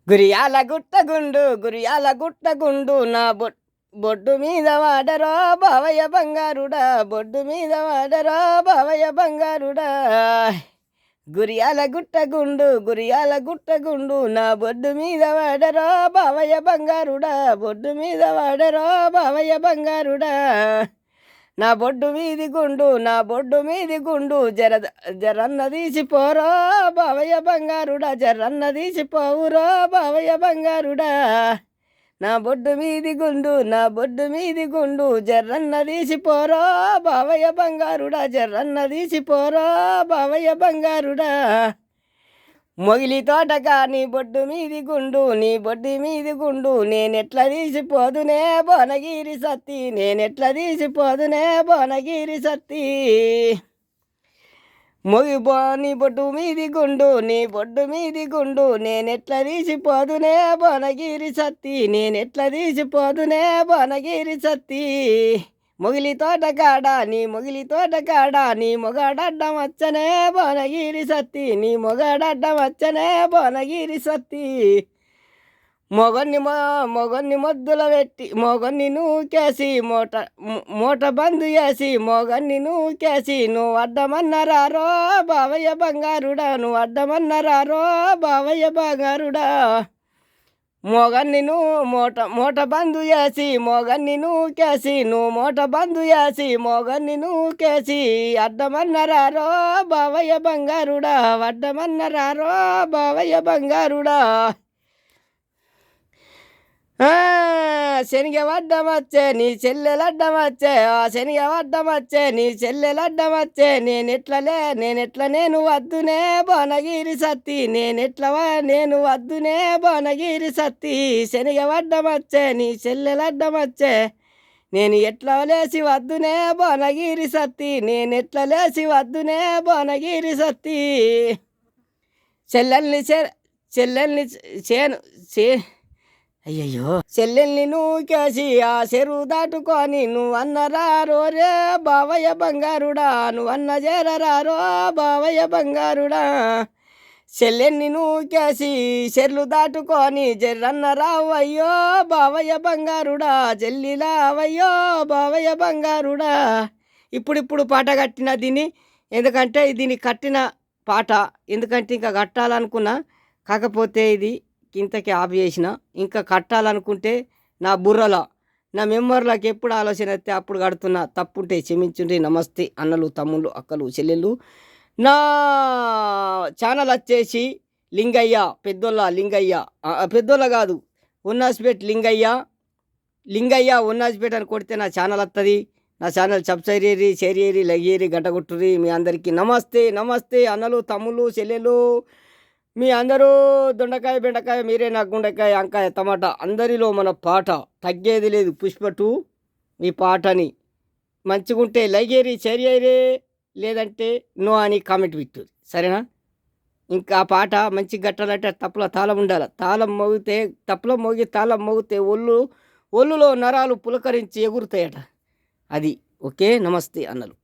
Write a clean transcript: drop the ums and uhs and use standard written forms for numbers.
గురియాల గుట్టగుండు నా బొడ్డు మీద వాడరో బావయ్య బంగారుడా, బొడ్డు మీద వాడరో బావయ్య బంగారుడా. గురియాల గుట్టగుండు నా బొడ్డు మీద వాడరో బావయ్య బంగారుడా, బొడ్డు మీద వాడరో బావయ్య బంగారుడా. నా బొడ్డు మీది గుండు జరన్న తీసిపోరో బావయ్య బంగారుడా, జరన్న తీసిపోవురో బావయ్య బంగారుడా. నా బొడ్డు మీది గుండు జర్రన్న తీసిపోరో బావయ్య బంగారుడా, జర్రన్న తీసిపోరో బావయ్య బంగారుడా. మొగిలి తోటగా నీ బొడ్డు మీది గుండు నేనెట్లా తీసిపోదునే భువనగిరి సత్తి, నేనెట్లా తీసిపోదునే భువనగిరి సత్తి. నీ బొడ్డు మీది గుండు నేనెట్లా తీసిపోదునే భువనగిరి సత్తి, నేనెట్లా తీసిపోదునే భువనగిరి సత్తి. మొగిలి తోట కాడ నీ మొగాడడ్డం వచ్చనే భువనగిరి సత్తి, నీ మొగాడడ్డం వచ్చనే భువనగిరి సత్తి. మొగన్ని మొద్దుల పెట్టి మొగన్ని నూకేసి మూట బందు చేసి మొగన్ని నూకేసి నువ్వు అడ్డమన్నరారో బావయ్య బంగారుడా, నువ్వు అడ్డమన్నరారో బావయ్య బంగారుడా. మొగన్ని మూట బందు చేసి మొగన్ని నూకేసి నువ్వు మూట బందు చేసి మొగన్ని నూకేసి అడ్డమన్నరారో బావయ్య బంగారుడా, అడ్డమన్నరారో బావయ్య బంగారుడా. శనిగ వడ్డమచ్చే నీ చెల్లెలడ్డమచ్చే, శనిగ వడ్డమచ్చే నీ చెల్లెలడ్డమచ్చే. నేను వద్దునే భువనగిరి సత్తి, నేను వద్దునే భువనగిరి సత్తి. శనిగ వడ్డమచ్చే నీ చెల్లెలడ్డమచ్చే, నేను ఎట్లా లేసి వద్దునే భువనగిరి సత్తి, నేనెట్లా లేసి వద్దునే భువనగిరి సత్తి. చెల్లెల్ని అయ్యయ్యో చెల్లెల్ని నూకేసి ఆ చెరువు దాటుకొని నువ్వన్నరారో రే బావయ్య బంగారుడా, నువ్వన్న చేరరారో బావయ్య బంగారుడా. చెల్లెల్ని నూకేసి చెర్లు దాటుకొని జర్రన్న రావయ్యో బావయ్య బంగారుడా, చెల్లిలావయ్యో బావయ్య బంగారుడా. ఇప్పుడు పాట కట్టిన దీన్ని, ఎందుకంటే దీన్ని కట్టిన పాట ఎందుకంటే ఇంకా కట్టాలనుకున్నా, కాకపోతే ఇది ఇంతకి ఆఫ్ చేసిన. ఇంకా కట్టాలనుకుంటే నా బుర్రలో నా మెమొరీలోకి ఎప్పుడు ఆలోచన అయితే అప్పుడు కడుతున్నా. తప్పుంటే క్షమించుండి. నమస్తే అన్నలు, తమ్ముళ్ళు, అక్కలు, చెల్లెళ్ళు. నా ఛానల్ వచ్చేసి లింగయ్య, పెద్దోళ్ళ కాదు ఉన్నాజ్పేట్ లింగయ్య ఉన్నాజ్పేట్ అని కొడితే నా ఛానల్ వస్తుంది. నా ఛానల్ సబ్స్క్రైబ్ చేయరి, షేర్ చేయరి, లైక్ చేయరి, గంట కొట్టుర్రి. మీ అందరికీ నమస్తే అన్నలు, తమ్ముళ్ళు, చెల్లెళ్ళు. మీ అందరూ దొండకాయ, బెండకాయ, మీరే నాకు గుండెకాయ, వంకాయ, టమాటా. అందరిలో మన పాట తగ్గేది లేదు. పుష్ప 2 ఈ పాటని మంచిగుంటే లైక్ చేయరి, షేర్ చేయరి, లేదంటే నో అని కామెంట్ పెట్టు, సరేనా. ఇంకా ఆ పాట మంచి గట్టాలంటే తప్పులో తాళం ఉండాలి. తప్పులో మోగి తాళం మోగితే ఒళ్ళులో నరాలు పులకరించి ఎగురుతాయట. అది ఓకే. నమస్తే అన్నలు.